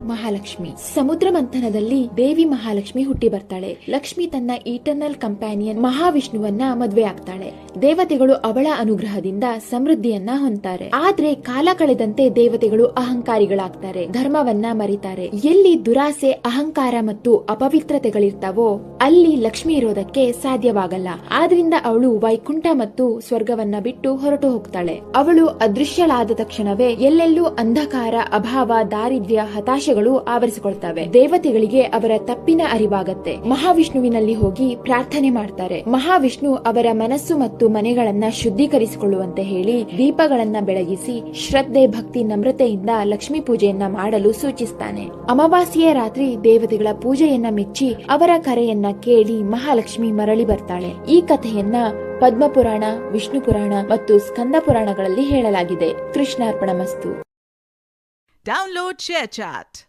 ಮಹಾಲಕ್ಷ್ಮಿ. ಸಮುದ್ರ ಮಂಥನದಲ್ಲಿ ದೇವಿ ಮಹಾಲಕ್ಷ್ಮಿ ಹುಟ್ಟಿ ಬರ್ತಾಳೆ. ಲಕ್ಷ್ಮಿ ತನ್ನ ಈಟರ್ನಲ್ ಕಂಪ್ಯಾನಿಯನ್ ಮಹಾವಿಷ್ಣುವನ್ನ ಮದ್ವೆ ಆಗ್ತಾಳೆ. ದೇವತೆಗಳು ಅವಳ ಅನುಗ್ರಹದಿಂದ ಸಮೃದ್ಧಿಯನ್ನ ಹೊಂದ್ತಾರೆ. ಆದ್ರೆ ಕಾಲ ಕಳೆದಂತೆ ದೇವತೆಗಳು ಅಹಂಕಾರಿಗಳಾಗ್ತಾರೆ, ಧರ್ಮವನ್ನ ಮರಿತಾರೆ. ಎಲ್ಲಿ ದುರಾಸೆ, ಅಹಂಕಾರ ಮತ್ತು ಅಪವಿತ್ರತೆಗಳಿರ್ತಾವೋ ಅಲ್ಲಿ ಲಕ್ಷ್ಮಿ ಇರೋದಕ್ಕೆ ಸಾಧ್ಯವಾಗಲ್ಲ. ಆದ್ರಿಂದ ಅವಳು ವೈಕುಂಠ ಮತ್ತು ಸ್ವರ್ಗವನ್ನ ಬಿಟ್ಟು ಹೊರಟು ಹೋಗ್ತಾಳೆ. ಅವಳು ಅದೃಶ್ಯಳಾದ ತಕ್ಷಣವೇ ಎಲ್ಲೆಲ್ಲೂ ಅಂಧಕಾರ, ಅಭಾವ, ದಾರಿದ್ರ್ಯ, ಹತಾಶೆಗಳು ಆವರಿಸಿಕೊಳ್ತವೆ. ದೇವತೆಗಳಿಗೆ ಅವರ ತಪ್ಪಿನ ಅರಿವಾಗತ್ತೆ. ಮಹಾವಿಷ್ಣುವಿನಲ್ಲಿ ಹೋಗಿ ಪ್ರಾರ್ಥನೆ ಮಾಡ್ತಾರೆ. ಮಹಾವಿಷ್ಣು ಅವರ ಮನಸ್ಸು ಮತ್ತು ಮನೆಗಳನ್ನ ಶುದ್ಧೀಕರಿಸಿಕೊಳ್ಳುವಂತೆ ಹೇಳಿ ದೀಪಗಳನ್ನ ಬೆಳಗಿಸಿ ಶ್ರದ್ಧೆ, ಭಕ್ತಿ, ನಮ್ರತೆಯಿಂದ ಲಕ್ಷ್ಮೀ ಪೂಜೆಯನ್ನ ಮಾಡಲು ಸೂಚಿಸ್ತಾನೆ. ಅಮಾವಾಸ್ಯೆಯ ರಾತ್ರಿ ದೇವತೆಗಳ ಪೂಜೆಯನ್ನ ಮೆಚ್ಚಿ ಅವರ ಕರೆಯನ್ನ ಕೇಳಿ ಮಹಾಲಕ್ಷ್ಮಿ ಮರಳಿ ಬರ್ತಾಳೆ. ಈ ಕಥೆಯನ್ನ ಪದ್ಮಪುರಾಣ, ವಿಷ್ಣು ಪುರಾಣ ಮತ್ತು ಸ್ಕಂದ ಪುರಾಣಗಳಲ್ಲಿ ಹೇಳಲಾಗಿದೆ. ಕೃಷ್ಣಾರ್ಪಣಮಸ್ತು. Download ShareChat.